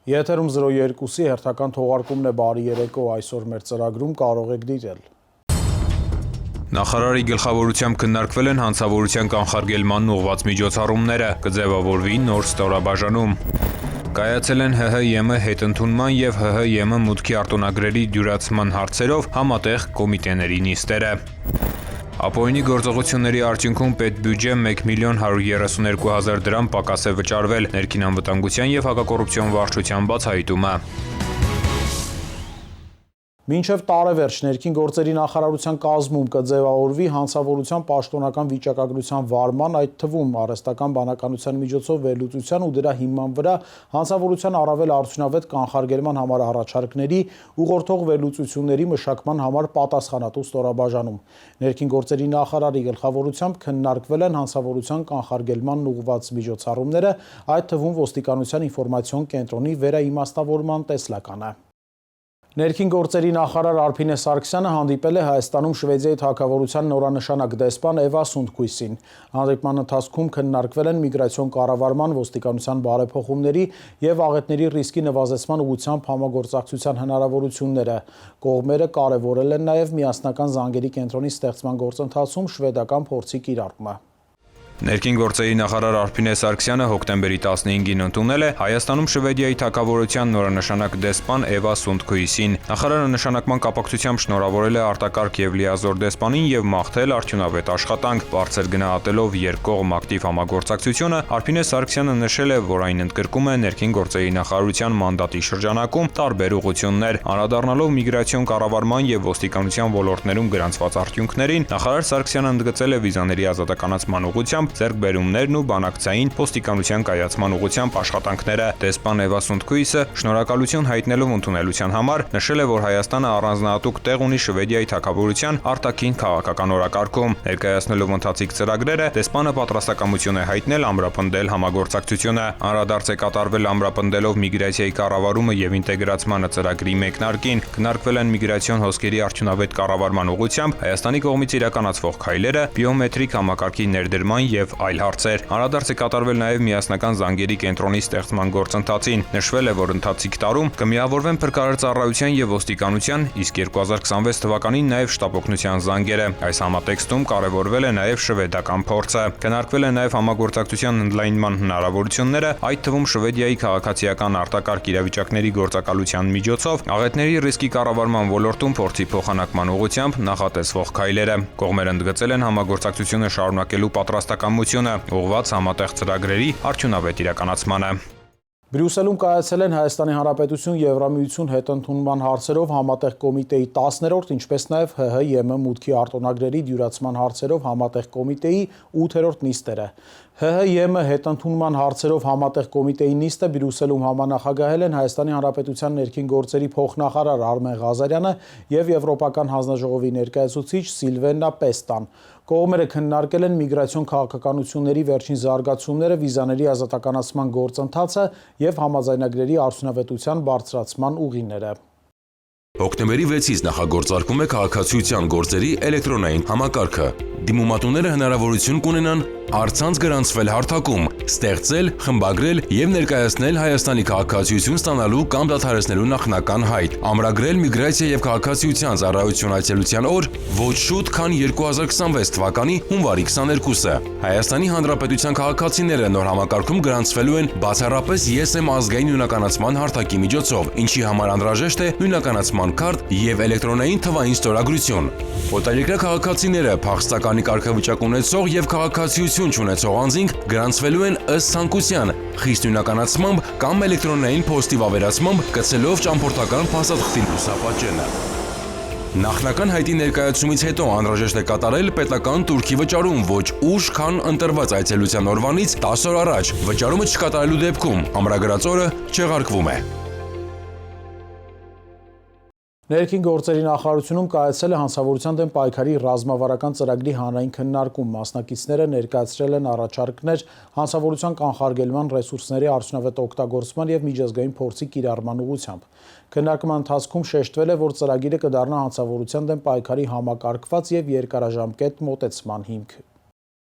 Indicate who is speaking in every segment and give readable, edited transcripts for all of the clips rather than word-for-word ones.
Speaker 1: Եթերում 02-ի հերթական թողարկումն է բարի երեկո, այսօր մեր ծրագրում կարող եք դիտել։
Speaker 2: Նախարարի գլխավորությամբ քննարկվել են հանցավորության կանխարգելմանն ուղղված միջոցառումները, կձևավորվի նոր ստորաբաժանում։ Կայացել են ՀՀ-ԵՄ հետընդունման և ՀՀ-ԵՄ մուտքի արտոնագրերի դյուրացման հարցերով համատեղ կոմիտեների նիստերը։ Ապօրինի գործողությունների արդյունքում պետբյուջե 1.132.000 դրամ պակաս է վճարվել, ներքին անվտանգության և հակակոռուպցիոն վարչության բացահայտումը։
Speaker 1: Մինչև տարեվերջ ներքին գործերի նախարարության կազմում կձևավորվի հանցավորության պաշտոնական վիճակագրության վարման, այդ թվում արհեստական բանականության միջոցով վերլուծության ու դրա հիման վրա հանցավորության առավել արդյունավետ կանխարգելման համար առաջարկների ուղղորդող վերլուծությունների մշակման համար պատասխանատու ստորաբաժանում։ Ներքին գործերի նախարարի գլխավորությամբ քննարկվել են հանցավորության կանխարգելմանն ուղղված միջոցառումները, այդ թվում ոստիկանության ինֆորմացիոն կենտրոնի վերաիմաստավորման տեսլականը։ Ներքին գործերի նախարար Արփինե Սարգսյանը հանդիպել է Հայաստանում Շվեդիայի թագավորության նորանշանակ դեսպան Էվա Սունդկույսին։ Հանդիպման ընթացքում քննարկվել են միգրացիոն կառավարման, ոստիկանության բարեփոխումների և աղետների ռիսկի նվազեցման ուղղությամբ համագործակցության հնարավորությունները։ Կողմերը կարևորել են նաև միասնական զանգերի կենտրոնի ստեղծման գործընթացում շվեդական փորձի կիրառումը։
Speaker 2: Ներքին գործերի նախարար Արփինե Սարգսյանը հոկտեմբերի 15-ին ընդունել է Հայաստանում Շվեդիայի թագավորության նորանշանակ դեսպան Էվա Սունդկույսին։ Նախարարը նշանակման կապակցությամբ շնորհավորել է արտակարգ և լիազոր դեսպանին և մաղթել արդյունավետ աշխատանք։ Բարձր գնահատելով երկկողմ ակտիվ համագործակցությունը, Արփինե Սարգսյանը նշել է, որ այն ընդգրկում է ներքին գործերի նախարարության մանդատի շրջանակում տարբեր ուղղություններ։ Անդրադառնալով միգրացիոն կառավարման և ոստիկանության ոլորտներում գրանցված արդյունքներին, նախարար Սարգսյանը ընդգծել է վիզաների ազատականացման ուղղությամբ ձեռքբերումներն ու բանակցային ոստիկանության կայացման ուղղությամբ աշխատանքները։ Դեսպան Էվա Սունդկույսը շնորհակալություն հայտնելով ընդունելության համար նշել է, որ Հայաստանը առանձնահատուկ տեղ ունի Շվեդիայի թագավորության արտաքին քաղաքական օրակարգում։ Ներկայացնելով ընթացիկ ծրագրերը, դեսպանը պատրաստակամություն է հայտնել ամրապնդել համագործակցությունը։ Անդրադարձ է կատարվել ամրապնդելով միգրացիայի կառավարումը և ինտեգրացմանը ծրագրի մեկնարկին։ Քննարկվել են միգրացիոն հոսքերի արդյունավետ կառավարման ուղղությամբ Հայաստանի կողմից իրականացվող քայլերը, բիոմետրիկ համակարգի ներդրման և այլ հարցեր։ Անդրադարձ է կատարվել նաև միասնական զանգերի կենտրոնի ստեղծման գործընթացին։ Նշվել է, որ ընթացիկ տարում կմիավորվեն փրկարար ծառայության և ոստիկանության, իսկ 2026 թվականին նաև շտապօգնության զանգերը։ Այս համատեքստում կարևորվել է նաև շվեդական փորձը։ Քննարկվել է նաև համագործակցության ընդլայնման հնարավորությունները, այդ թվում Շվեդիայի քաղաքացիական արտակարգ իրավիճակների գործակալության միջոցով աղետների ռիսկի կառավարման ոլորտում փորձի փոխանակման ուղղությամբ նախատեսվող քայլերը։ Կողմերն ընդգծել են համագործակցությունը շարունակելու պատրաստակամությունը, ուղղված համատեղ ծրագրերի արդյունավետ իրականացմանը։
Speaker 1: Բրյուսելում կայացել են Հայաստանի Հանրապետություն Եվրամիություն հետընդունման հարցերով համատեղ կոմիտեի 10-րդ, ինչպես նաև ՀՀ-ԵՄ մուտքի արտոնագրերի դյուրացման հարցերով համատեղ կոմիտեի 8-րդ նիստերը։ ՀՀ-ԵՄ հետընդունման հարցերով համատեղ կոմիտեի նիստը Բրյուսելում համանախագահել են Հայաստանի Հանրապետության ներքին գործերի փոխնախարար Արմեն Ղազարյանը և Եվրոպական հանձնաժողովի ներկայացուցիչ Սիլվեննա Պեստան։ Կողմերը քննարկել են միգրացիոն քաղաքականությունների վերջին զարգացումները, վիզաների ազատականացման գործընթացը և համաձայնագրերի արդյունավետության բարձրացման ուղիները։
Speaker 3: Հոկտեմբերի 6-ից նախագործարկում է քաղաքացիության գործերի էլեկտրոնային համակարգը։ Դիմումատուները հնարավորություն կունենան առցանց գրանցվել հարթակում, ստեղծել, խմբագրել և ներկայացնել Հայաստանի քաղաքացիություն ստանալու կամ դադարեցնելու նախնական հայտ, ամրագրել միգրացիա և քաղաքացիության ծառայություն այցելության օր ոչ շուտ, քան 2026 թվականի հունվարի 22-ը։ Հայաստանի Հանրապետության քաղաքացիները նոր համակարգում գրանցվելու են բացառապես ԵՍ ազգային նույնականացման հարթակի միջոցով, ինչի համար անհրաժեշտ է նույնականացման քարտ և էլեկտրոնային թվային ստորագրություն։ Օտարերկրյա քաղաքացիները, փախստականի կարգավիճակ ունեցող և քաղաքացիություն չունեցող անձինք գրանցվելու են ըստ ցանկության, խիստ նույնականացմամբ կամ էլեկտրոնային փոստի վավերացմամբ կցելով ճամփորդական փաստաթղթի լուսապատճենը։ Նախնական հայտի ներկայացումից հետո անհրաժեշտ է կատարել պետական տուրքի վճարում ոչ ուշ, քան ընտրված այցելության օրվանից 10 օր առաջ։ Վճարումը չկատարելու դեպքում ամրագրած օրը չեղարկվում է։
Speaker 1: Ներքին գործերի նախարարությունում կայացել է հանցավորության դեմ պայքարի ռազմավարական ծրագրի հանրային քննարկում։ Մասնակիցները ներկայացրել են առաջարկներ հանցավորության կանխարգելման, ռեսուրսների արդյունավետ օգտագործման և միջազգային փորձի կիրառման ուղղությամբ։ Քննարկման ընթացքում շեշտվել է, որ ծրագիրը կդառնա հանցավորության դեմ պայքարի համակարգված և երկարաժամկետ մոտեցման հիմք։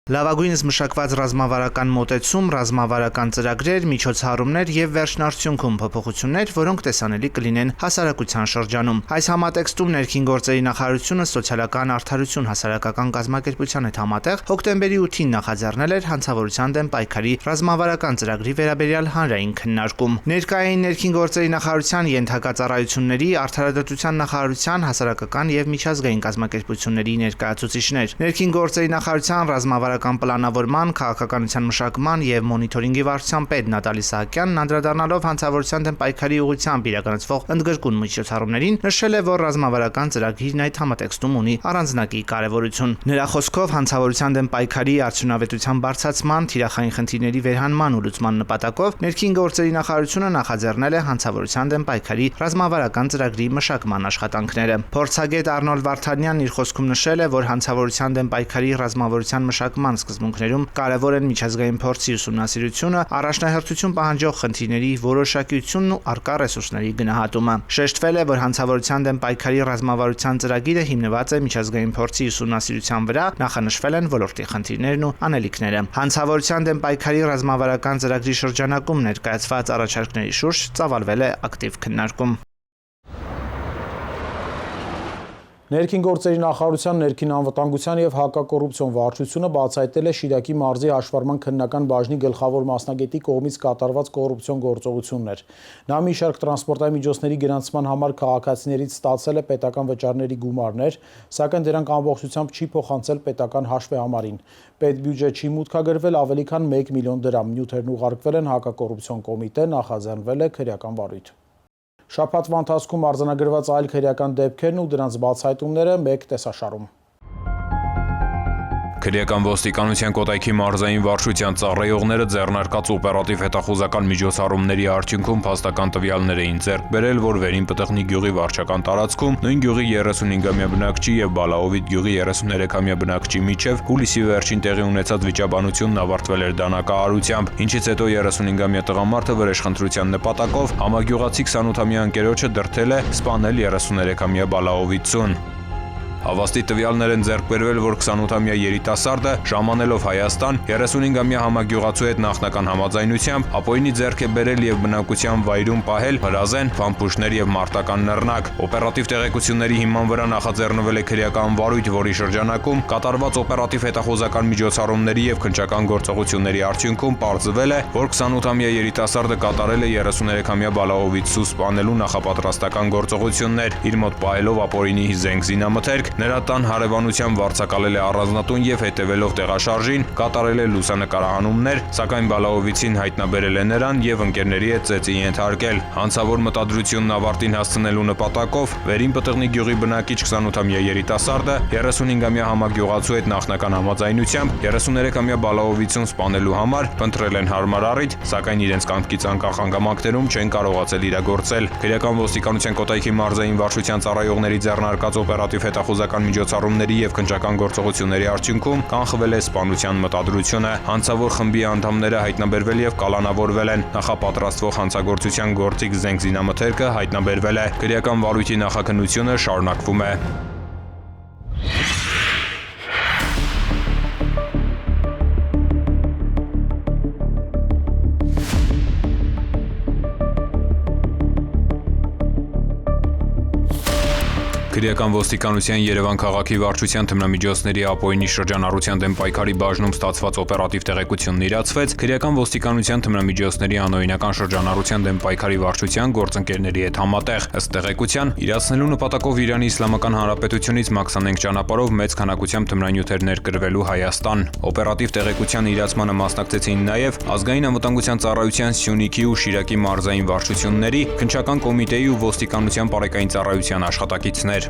Speaker 4: Լավագույնս մշակված ռազմավարական մոտեցում, ռազմավարական ծրագրեր, միջոցառումներ եւ վերջնարդյունքում փոփոխություններ, որոնք տեսանելի կլինեն հասարակության շրջանում։ Այս համատեքստում ներքին գործերի նախարարությունը սոցիալական արդարություն հասարակական կազմակերպության հետ համատեղ հոկտեմբերի 8-ին նախաձեռնել էր հանցավորության դեմ պայքարի ռազմավարական ծրագրի վերաբերյալ հանրային քննարկում։ Ներկային ներքին գործերի նախարարության ենթակածառայությունների, արդարադատության նախարարության, հասարակական եւ միջազգային կազմակերպությունների ներկայացուցիչներ։ Ներքին գործերի նախարարության ռազմավարական պլանավորման, քաղաքականության մշակման եւ մոնիթորինգի վարչության պետ Նատալի Սահակյանն անդրադառնալով հանցավորության դեմ պայքարի ուղղությամբ իրականացվող ընդգրկուն միջոցառումներին նշել է, որ ռազմավարական ծրագիրն այդ համատեքստում ունի առանձնակի կարևորություն։ Նրա խոսքով հանցավորության դեմ պայքարի արդյունավետության բարձրացման, թիրախային խնդիրների վերհանման ու լուծման նպատակով ներքին գործերի նախարարությունը նախաձեռնել է հանցավորության դեմ պայքարի ռազմավարական ծրագրի մշակման աշխատանքները։ Փորձագետ Արնոլդ Վարդանյանն իր խոսքում նշել է, որ հանցավորության դեմ պայքարի ռազմավարության մշակման սկզբունքներում կարևոր են միջազգային փորձի ուսումնասիրությունը, առաջնահերթություն պահանջող խնդիրների որոշակությունն ու առկա ռեսուրսների գնահատումը։ Շեշտվել է, որ հանցավորության դեմ պայքարի ռազմավարության ծրագիրը հիմնված է միջազգային փորձի ուսումնասիրության վրա, նախանշվել են ոլորտի խնդիրներն ու անելիքները։ Հանցավորության դեմ պայքարի ռազմավարական ծրագրի շրջանակում ներկայացված առաջարկների շուրջ ծավալվել է ակտիվ քննարկում։
Speaker 1: Ներքին գործերի նախարարության ներքին անվտանգության եւ հակակոռուպցիոն վարչությունը բացահայտել է Շիրակի մարզի հաշվառման քննական բաժնի գլխավոր մասնագետի կողմից կատարված կոռուպցիոն գործողություններ։ Նա մի շարք տրանսպորտային միջոցների գրանցման համար քաղաքացիներից ստացել է պետական վճարների գումարներ, սակայն դրանք ամբողջությամբ չի փոխանցել պետական հաշվեհամարին։ Պետբյուջե չի մուտքագրվել ավելի քան 1 միլիոն դրամ, նյութերն ուղարկվել են հակակոռուպցիոն կոմիտե, նախաձեռնվել է քրեական վարույթ։ Շաբաթվա ընթացքում արձանագրված այլ քրեական դեպքերն ու դրանց բացահայտումները մեկ տեսաշարում։
Speaker 2: Քրեական ոստիկանության Կոտայքի մարզային վարչության ծառայողները ձեռնարկած օպերատիվ հետախուզական միջոցառումների արդյունքում փաստական տվյալներ էին ձեռք բերել, որ Վերին Պտղնի գյուղի վարչական տարածքում նույն գյուղի 35-ամյա բնակչի եւ Բալաովիտ գյուղի 33-ամյա բնակչի միջև հուլիսի վերջին տեղի ունեցած վիճաբանությունն ավարտվել էր դանակահարությամբ, ինչից հետո 35-ամյա տղամարդը վրեժխնդրության նպատակով համագյուղացի 28-ամյա ընկերոջը դրդել է սպանել 33-ամյա Բալաովիցուն։ Հավաստի տվյալներ են ձեռք բերվել, որ 28-ամյա երիտասարդը ժամանելով Հայաստան 35-ամյա համագյուղացու հետ նախնական համաձայնությամբ ապօրինի ձեռք է բերել եւ բնակության վայրում պահել հրազեն, փամփուշտներ եւ մարտական նռնակ։ Օպերատիվ տեղեկությունների հիման վրա նախաձեռնվել է քրեական վարույթ, որի շրջանակում կատարված օպերատիվ հետախուզական միջոցառումների եւ քննչական գործողությունների արդյունքում պարզվել է, որ 28-ամյա երիտասարդը կատարել է 33-ամյա Բալաովիցու սպանելու նախապատրաստական գործողություններ, իր մոտ պահելով ապօրինի զենք զինամթերք, նրա տան հարևանությամբ վարձակալել է առանձնատուն եւ հետևելով տեղաշարժին կատարել է լուսանկարահանումներ, սակայն Բալաովիցին հայտնաբերել է նրան եւ ընկերների հետ ծեծի ենթարկել։ Հանցավոր մտադրությունն ավարտին հասցնելու նպատակով Վերին Պտղնի գյուղի բնակիչ 28-ամյա երիտասարդը 35-ամյա համագյուղացու հետ նախնական համաձայնությամբ 33-ամյա Բալաովիցուն սպանելու համար փնտրել են հարմար առիթ, սակայն իրենց կամքից անկախ հանգամանքներում չեն կարողացել իրագործել։ Քրեական ոստիկանության Կոտայքի մարզային վարչության ծառայողների ձեռնարկած օպերատիվ հետախուզական միջոցառումների եւ քննչական գործողությունների արդյունքում կանխվել է սպանության մտադրությունը։ Հանցավոր խմբի անդամները հայտնաբերվել եւ կալանավորվել են։ Նախապատրաստվող հանցագործության գործիք զենք զինամթերքը հայտնաբերվել է։ Քրեական վարույթի նախաքննությունը շարունակվում է։ Քրեական ոստիկանության Երևան քաղաքի վարչության թմրամիջոցների ապօրինի շրջանառության դեմ պայքարի բաժնում ստացված օպերատիվ տեղեկությունն իրացվեց քրեական ոստիկանության թմրամիջոցների անօրինական շրջանառության դեմ պայքարի վարչության գործընկերների հետ համատեղ։ Ըստ տեղեկության, իրացնելու նպատակով Իրանի Իսլամական Հանրապետությունից մաքսանենգ ճանապարհով մեծ քանակությամբ թմրանյութեր ներկրվելու Հայաստան։ Օպերատիվ տեղեկության իրացմանը մասնակցեցին նաև ազգային անվտանգության ծառայության Սյունիքի ու Շիրակի մարզային վարչությունների, քննչական կոմիտեի ու ոստիկանության բարեկային ծառայության աշխատակիցներ։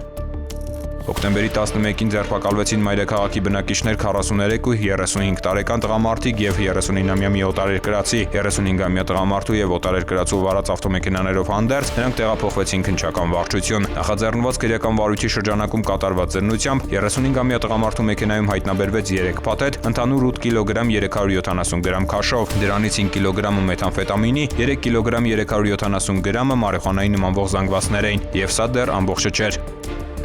Speaker 2: Հոկտեմբերի 11-ին ձերբակալվեցին մայրաքաղաքի բնակիչներ 43 ու 35 տարեկան տղամարդիկ եւ 39-ամյա մի օտարերկրացի, 35-ամյա տղամարդու եւ օտարերկրացու վարած ավտոմեքենաներով հանդերձ նրանք տեղափոխվեցին քննչական վարչություն։ Նախաձեռնված քրեական վարույթի շրջանակում կատարված ձեռնությամբ 35-ամյա տղամարդու մեքենայում հայտնաբերվեց 3 փաթեթ, ընդհանուր 8 կիլոգրամ 370 գրամ քաշով, դրանից 5 կիլոգրամը մեթամֆետամինի, 3 կիլոգրամ 370 գրամը մարիխուանայի նմանվող զանգվածներ էին, եւ սա դեռ ամբողջը չէր։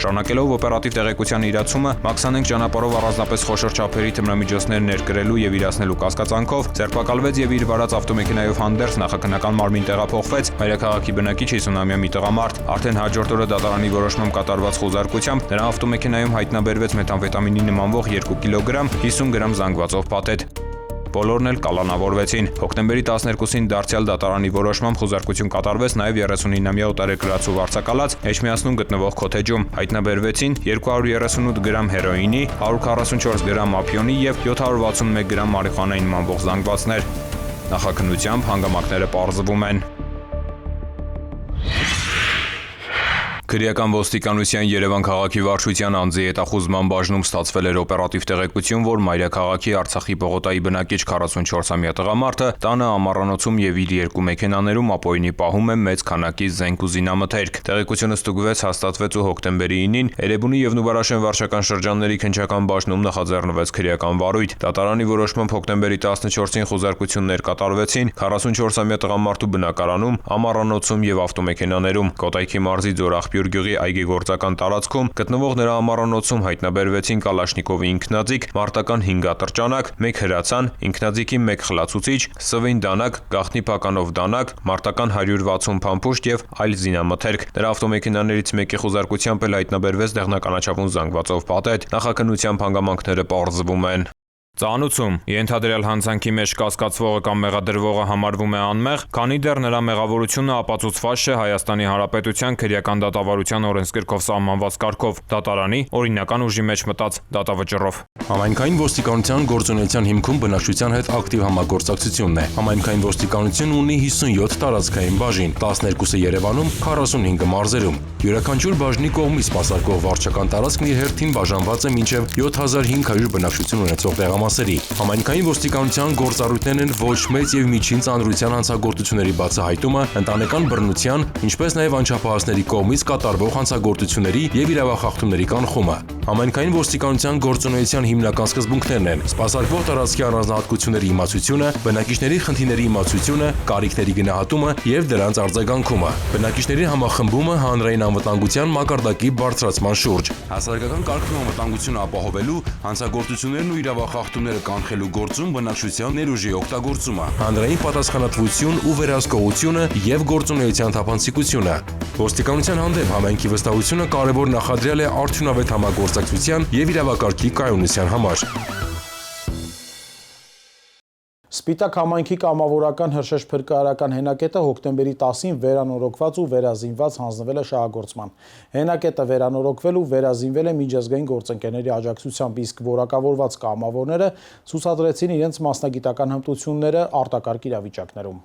Speaker 2: Շարունակելով օպերատիվ տեղեկության իրացումը, Մաքսանենք ճանապարհով առանձնապես խոշոր չափերի թմրամիջոցներ ներկրելու եւ իրացնելու կասկածանքով ձերբակալվեց եւ իր վարած ավտոմեքենայով հանդերձ նախաքննական մարմին տեղափոխվեց մայրաքաղաքի բնակիչ 50-ամյա մի տղամարդ։ Արդեն հաջորդ օրը դատարանի որոշմամբ կատարված խոզարկությամբ նրա ավտոմեքենայում հայտնաբերվեց մեթամֆետամինի նմանվող 2 կիլոգրամ 50 գրամ զանգվածով փաթեթ։ Բոլորն էլ կալանավորվեցին։ Հոկտեմբերի 12-ին դարձյալ դատարանի որոշմամբ խոզարկություն կատարվեց նաև 39-ամյա օտարերկրացու վարձակալած Էջմիածնում գտնվող քոթեջում։ Հայտնաբերվեցին 238 գրամ հերոինի, 144 գրամ ապիոնի եւ 761 գրամ մարիխուանայի նմանվող զանգվածներ։ Նախաքննությամբ հանգամանքները պարզվում են։ Քրեական ոստիկանության Երևան քաղաքի վարչության անձի հետախուզման բաժնում ստացվել էր օպերատիվ տեղեկություն, որ մայրաքաղաքի Արցախի Պողոտայի բնակիչ 44-ամյա տղամարդը տանը ամառանոցում եւ իր երկու մեքենաներում ապօրինի պահում է մեծ քանակի զենք ու զինամթերք։ Տեղեկությունը ստուգվեց, հաստատվեց ու հոկտեմբերի 9-ին Էրեբունի եւ Նուբարաշեն վարչական շրջանների քննչական բաժնում նախաձեռնվեց քրեական վարույթ։ Դատարանի որոշմամբ հոկտեմբերի 14-ին խոզարկություններ կատարվեցին 44-ամյա տղամարդու բնակարանում, ամառանոցում եւ ավտոմեքենաներում։ Կոտայքի մարզի Ձորախ գյուղի այգեգործական տարածքում գտնվող նրա ամառանոցում հայտնաբերվեցին կալաշնիկովի ինքնաձիգ, մարտական 5 ատրճանակ, 1 հրացան, ինքնաձիգի 1 խլացուցիչ, սվին դանակ, գաղտնի փականով դանակ, մարտական 160 փամփուշտ եւ այլ զինամթերք։ Նրա ավտոմեքենաներից մեկի խոզարկությամբ էլ հայտնաբերվեց դեղնականաչավուն զանգվածով փաթեթ։ Նախաքննությամբ հանգամանքները պարզվում են։ Ծանուցում ենթադրյալ հանցանքի մեջ կասկածվողը կամ մեղադրվողը համարվում է անմեղ, քանի դեռ նրա մեղավորությունը ապացուցված չէ Հայաստանի Հանրապետության քրեական դատավարության օրենսգրքով սահմանված կարգով, դատարանի օրինական ուժի մեջ մտած դատավճռով։
Speaker 3: Համայնքային ոստիկանության գործունեության հիմքում բնակչության հետ ակտիվ համագործակցությունն է։ Համայնքային ոստիկանությունն ունի 57 տարածքային բաժին, 12-ը Երևանում, 45-ը մարզերում։ Յուրաքանչյուր բաժնի կողմից սպասարկող վարչական տարածքն իր հերթին բաժանված է մինչև 7500 բնակչություն ունեցող տեղամասերի։ Համայնքային ոստիկանության գործառույթներն են ոչ մեծ եւ միջին ծանրության հանցագործությունների բացահայտումը, ընտանեկան բռնության, ինչպես նաեւ անչափահասների կողմից կատարվող հանցագործությունների եւ իրավախախտումների կանխումը։ Համայնքային ոստիկանության գործունեության հիմնական սկզբունքներն են սպասարկվող տարածքի առանձնահատկությունների իմացությունը, բնակիչների խնդիրների իմացությունը, կարիքների գնահատումը եւ դրանց արձագանքումը, բնակիչների համախմբումը հանրային անվտանգության մակարդակի բարձրացման շուրջ, հասարակական կարգն ու անվտանգությունը ապահովելու, հանցագործություններն ու իրավախախտումները կանխելու գործում բնակչության ներուժի օգտագործումը, հանրային պատասխանատվություն ու վերահսկողությունը եւ գործունեության թափանցիկությունը։ Ոստիկանության հանդեպ համայնքի վստահությունը կարևոր նախադրյալ է արդյունավետ համագործակցության եւ իրավակարգի կայունության համար։
Speaker 1: Սպիտակ համայնքի կամավորական Հրշեջ փրկարարական հենակետը հոկտեմբերի 10-ին վերանորոգված ու վերազինված հանձնվել է շահագործման։ Հենակետը վերանորոգվել ու վերազինվել է միջազգային գործընկերների աջակցությամբ, իսկ որակավորված կամավորները ցուցադրեցին իրենց մասնագիտական հմտությունները արտակարգ իրավիճակներում։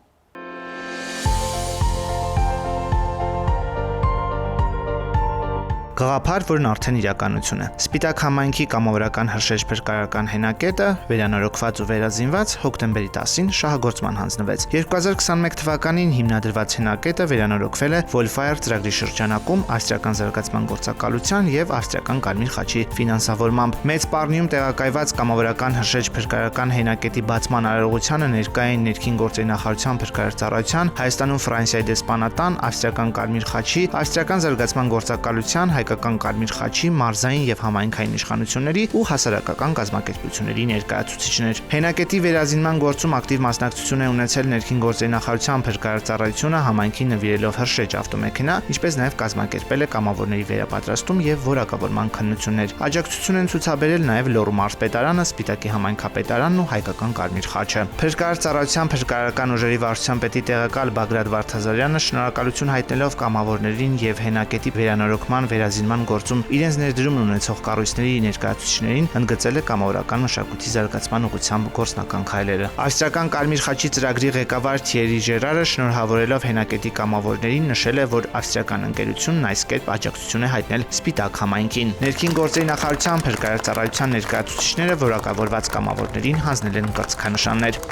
Speaker 4: Գաղափար, որն արդեն իրականություն է։ Սպիտակ համայնքի կամավորական Հրշեջ փրկարարական հենակետը վերանորոգված ու վերազինված հոկտեմբերի 10-ին շահագործման հանձնվեց։ 2021 թվականին հիմնադրված հենակետը վերանորոգվել է Wolfire ծրագրի շրջանակում ավստրիական զարգացման գործակալության եւ ավստրիական Կարմիր խաչի ֆինանսավորմամբ։ Մեծ Պարնիում տեղակայված կամավորական Հրշեջ փրկարարական հենակետի բացման արարողությանը ներկայ են ներքին գործերի նախարարության փրկարար ծառայության, Հայաստանում Ֆրանսիայի դեսպանատան, ավստրիական Կարմիր խաչի, ավստրիական զարգացման գործակալության, հայկական Կարմիր խաչի, մարզային եւ համայնքային իշխանությունների ու հասարակական կազմակերպությունների ներկայացուցիչներ։ Հենակետի վերազինման գործում ակտիվ մասնակցություն է ունեցել ներքին գործերի նախարարության փրկարար ծառայությունը համայնքին նվիրելով Հրշեջ ավտոմեքենա, ինչպես նաեւ կազմակերպել է կամավորների վերապատրաստում եւ որակավորման քննություններ։ Աջակցություն են ցուցաբերել նաեւ Լոռու մարզպետարանը, Սպիտակի համայնքապետարանն ու հայկական Կարմիր խաչը։ Փրկարար ծառայության փրկարարական ուժերի վարչության պետի տեղակալ Բագրատ Վարդազարյանը շնորհակալություն հայտնելով կամավորներին եւ հենակետի վերանորոգման վերազինման գործում իրենց ներդրումն ունեցող կառույցների ներկայացուցիչներին ընդգծել է կամավորական մշակույթի զարգացման ուղղությամբ գործնական քայլերը։ Ավստրիական Կարմիր խաչի ծրագրի ղեկավար Թիերի Ժերարը շնորհավորելով հենակետի կամավորներին նշել է, որ ավստրիական ընկերությունն այս կերպ աջակցություն է հայտնել Սպիտակ համայնքին։ Ներքին գործերի նախարարության փրկարար ծառայության ներկայացուցիչները որակավորված կամավորներին հանձնել են կրծքանշաններ։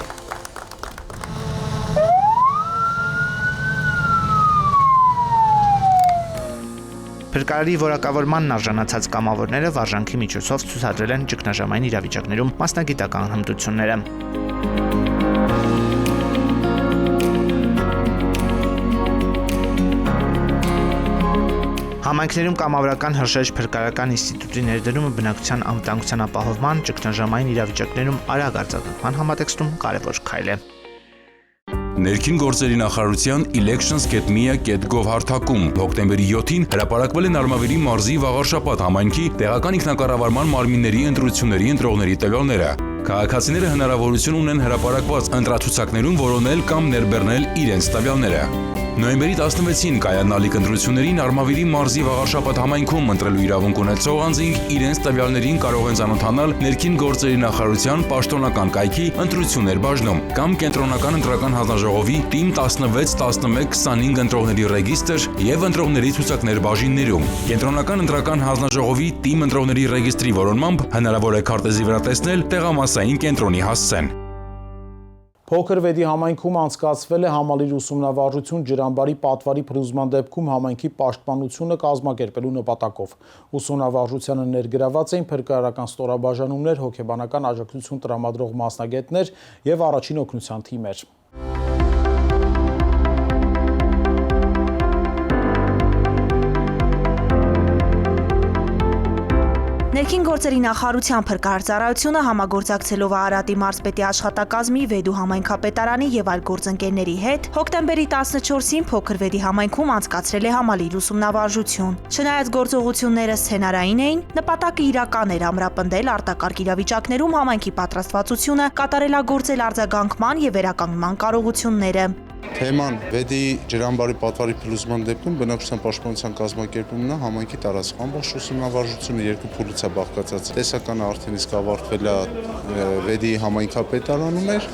Speaker 4: Փրկարարի որակավորման արժանացած կամավորները վարժանքի միջոցով ցուցադրել են ճգնաժամային իրավիճակներում մասնագիտական հմտությունները։ Համայնքներում կամավորական հրշեջ փրկարարական ինստիտուտի ներդրումը բնակչության անվտանգության ապահովման, ճգնաժամային իրավիճակներում արագ արձագանքման համատեքստում կարևոր քայլ է։
Speaker 3: Ներքին գործերի նախարարության elections.mia.gov հարթակում հոկտեմբերի 7-ին հրապարակվել են Արմավիրի մարզի Վաղարշապատ համայնքի տեղական ինքնակառավարման մարմինների ընտրությունների ընտրողների տվյալները։ Քաղաքացիները հնարավորություն ունեն հրապարակված ընտրացուցակներում որոնել կամ ներբեռնել իրենց տվյալները։ Նոյեմբերի 16-ին կայանալիք ընտրություններին Արմավիրի մարզի Վաղարշապատ համայնքում ընտրելու իրավունք ունեցող անձինք իրենց տվյալներին կարող են ծանոթանալ ներքին գործերի նախարարության պաշտոնական կայքի ընտրություններ բաժնում կամ կենտրոնական ընտրական հանձնաժողովի Team 16-11-25 ընտրողների ռեգիստր եւ ընտրողների ցուցակներ բաժիններում։ Կենտրոնական ընտրական հանձնաժողովի Team ընտրողների ռեգիստրի որոնմամբ հնարավոր է քարտեզի վրա տեսնել տեղամասային կենտրոնի հասցեն։
Speaker 1: Փոքր Վեդի համայնքում անցկացվել է համալիր ուսումնավարժություն ջրամբարի պատվարի փլուզման դեպքում համայնքի պաշտպանությունը կազմակերպելու նպատակով։ Ուսումնավարժությանը ներգրաված էին փրկարարական ստորաբաժանումներ, հոգեբանական աջակցություն տրամադրող մասնագետներ եւ առաջին օգնության թիմեր։
Speaker 5: Ներքին գործերի նախարարության փրկարարծարայությունը համագործակցելով Արարատի մարզպետի աշխատակազմի Վեդու համայնքապետարանի եւ այլ գործընկերների հետ հոկտեմբերի 14-ին Փոքր Վեդի համայնքում անցկացրել է համալիր ուսումնավարժություն։ Չնայած գործողությունները սցենարային էին, նպատակը իրական էր ամրապնդել արտակարգ իրավիճակներում համայնքի պատրաստվածությունը, կատարելագործել արձագանքման եւ վերականգնման կարողությունները։
Speaker 6: Թեման Վեդի ջրամբարի պատվարի փլուզման դեպքում բնակչության պաշտպանության կազմակերպումն է համայնքի տարածք ամբողջ ուսումնավարժությունը երկու փուլից է բաղկացած։ Տեսականը արդեն իսկ ավարտվել է Վեդի համայնքապետարանում էր։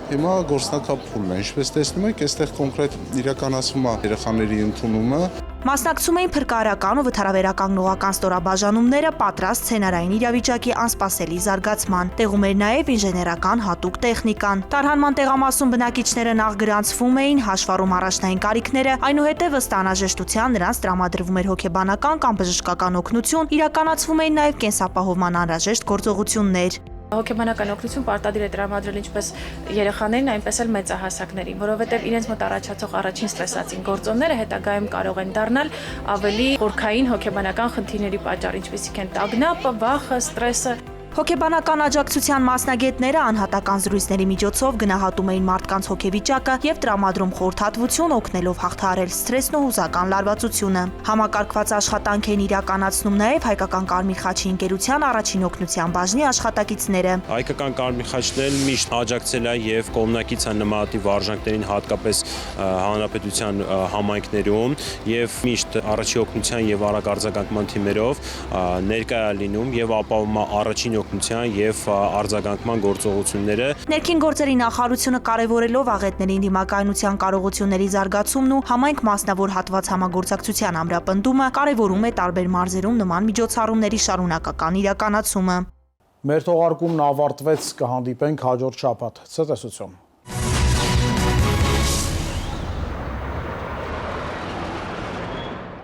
Speaker 6: Հիմա գործնակապ փուլն է։ Ինչպես տեսնում եք, այստեղ կոնկրետ իրականացվում է երեխաների ընդունումը։
Speaker 5: Մասնակցում էին փրկարարական ու վթարավերականգնողական ստորաբաժանումները պատրաստ սցենարային իրավիճակի անսպասելի զարգացման։ Տեղում էր նաև ինժեներական հատուկ տեխնիկան։ Տարհանման տեղամասում բնակիչները նախ գրանցվում էին, հաշվառում առաջնային կարիքները, այնուհետև ըստ անհրաժեշտության նրանց տրամադրվում էր հոգեբանական կամ բժշկական օգնություն, իրականացվում էին նաև կենսապահովման անհրաժեշտ գործողություններ։
Speaker 7: Հոգեբանական օգնություն պարտադիր է տրամադրել ինչպես երեխաներին, այնպես էլ մեծահասակներին, որովհետև իրենց մոտ առաջացող առաջին ստրեսացին գործոնները հետագայում կարող են դառնալ ավելի խորքային հոգեբանական խնդիրների պատճառ, ինչպիսիք են տագնապը, վախը, ստրեսը։
Speaker 5: Հոգեբանական աջակցության մասնագետները անհատական զրույցների միջոցով գնահատում էին մարդկանց հոգեվիճակը եւ տրամադրում խորհրդատվություն օգնելով հաղթահարել սթրեսն ու հուզական լարվածությունը։ Համակարգված աշխատանք էին իրականացնում նաեւ Հայկական Կարմիր խաչի ընկերության առաջին օգնության բաժնի աշխատակիցները։
Speaker 8: Հայկական Կարմիր խաչն էլ միշտ աջակցել է եւ կողմնակից է նմանատիպ վարժանքներին, հատկապես հանրապետության համայնքներում եւ միշտ առաջի օգնության եւ արագ արձագանքման թիմերով ներկայ է լինում եւ ապահովում է առաջին օգնության եւ արձագանքման գործողությունները։
Speaker 5: Ներքին գործերի նախարարությունը կարևորելով աղետներին դիմակայունության կարողությունների զարգացումն ու համայնք մասնավոր հատված համագործակցության ամրապնդումը կարևորում է տարբեր մարզերում նման միջոցառումների շարունակական իրականացումը։
Speaker 1: Մեր թողարկումն ավարտվեց, կհանդիպենք հաջորդ շաբաթ։ Ցտեսություն։